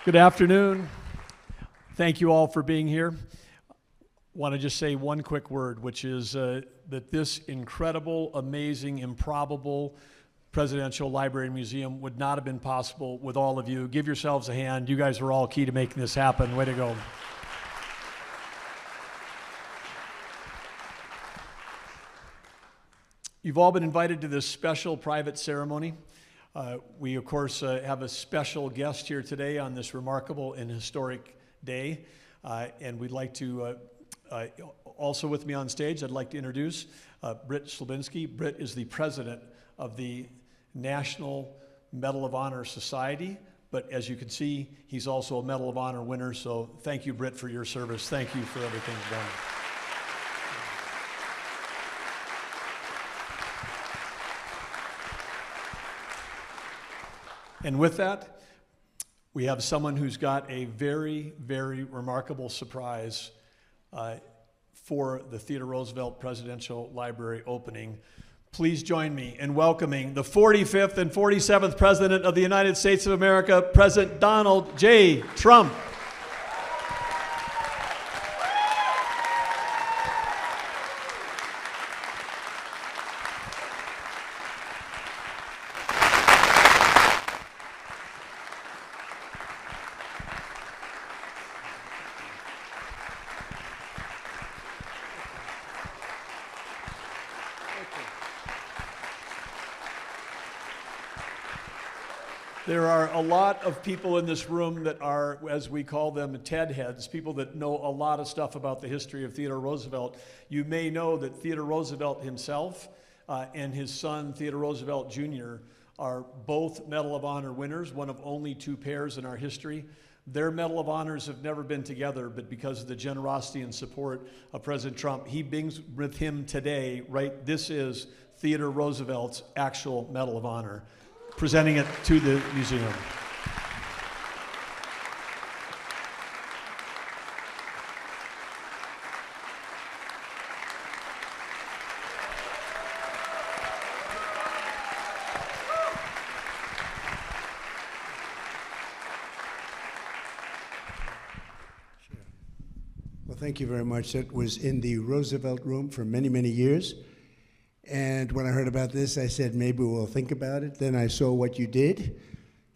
Good afternoon. Thank you all for being here. Want to just say one quick word, which is that this incredible, amazing, improbable Presidential Library and Museum would not have been possible with all of you. Give yourselves a hand. You guys are all key to making this happen. Way to go. You've all been invited to this special private ceremony. We, of course, have a special guest here today on this remarkable and historic day. And we'd like to, also with me on stage, I'd like to introduce Britt Slabinski. Britt is the president of the National Medal of Honor Society. But as you can see, he's also a Medal of Honor winner. So thank you, Britt, for your service. Thank you for everything you've done. And with that, we have someone who's got a very, very remarkable surprise for the Theodore Roosevelt Presidential Library opening. Please join me in welcoming the 45th and 47th President of the United States of America, President Donald J. Trump. There are a lot of people in this room that are, as we call them, TED heads, people that know a lot of stuff about the history of Theodore Roosevelt. You may know that Theodore Roosevelt himself and his son, Theodore Roosevelt Jr., are both Medal of Honor winners, one of only two pairs in our history. Their Medal of Honors have never been together, but because of the generosity and support of President Trump, he brings with him today, right, this is Theodore Roosevelt's actual Medal of Honor, presenting it to the museum. Well, thank you very much. It was in the Roosevelt Room for many, many years. And when I heard about this, I said, maybe we'll think about it. Then I saw what you did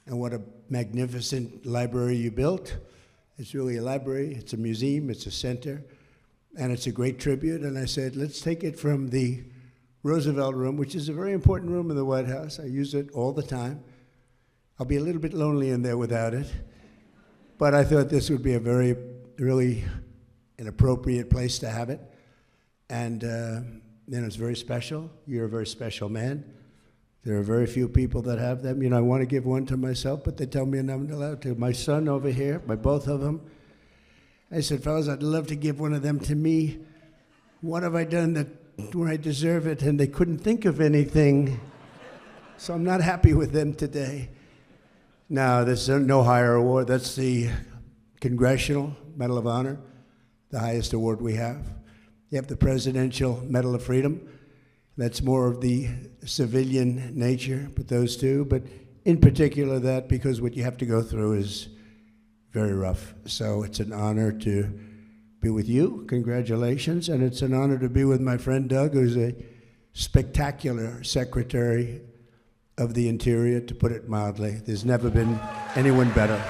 and what a magnificent library you built. It's really a library, it's a museum, it's a center, and it's a great tribute. And I said, let's take it from the Roosevelt Room, which is a very important room in the White House. I use it all the time. I'll be a little bit lonely in there without it. But I thought this would be a really an appropriate place to have it. And it's very special. You're a very special man. There are very few people that have them. You know, I want to give one to myself, but they tell me I'm not allowed to. My son over here, by both of them. I said, fellas, I'd love to give one of them to me. What have I done where I deserve it? And they couldn't think of anything. So I'm not happy with them today. No, there's no higher award. That's the Congressional Medal of Honor, the highest award we have. You have the Presidential Medal of Freedom. That's more of the civilian nature, but those two. But in particular that, because what you have to go through is very rough. So it's an honor to be with you. Congratulations. And it's an honor to be with my friend Doug, who's a spectacular Secretary of the Interior, to put it mildly. There's never been anyone better.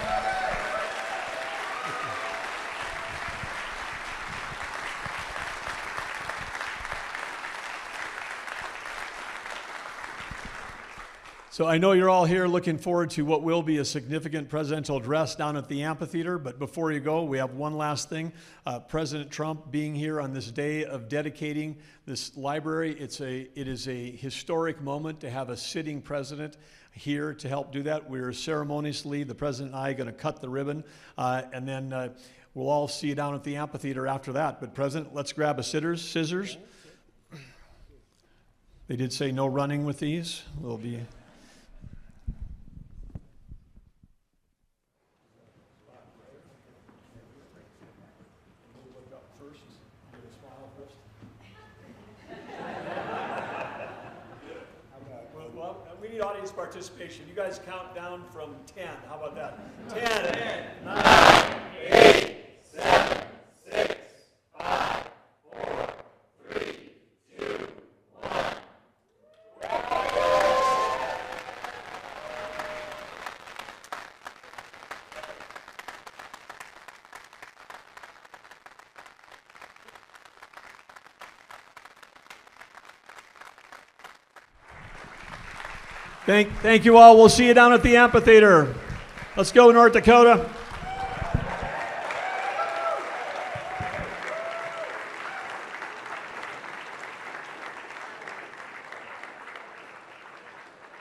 So I know you're all here looking forward to what will be a significant presidential address down at the amphitheater, but before you go, we have one last thing. President Trump being here on this day of dedicating this library, it is a historic moment to have a sitting president here to help do that. We're ceremoniously, the president and I, going to cut the ribbon, and then we'll all see you down at the amphitheater after that. But President, let's grab a scissors. They did say no running with these. We'll be... Audience participation. You guys count down from 10. How about that? 10, Thank you all. We'll see you down at the amphitheater. Let's go, North Dakota.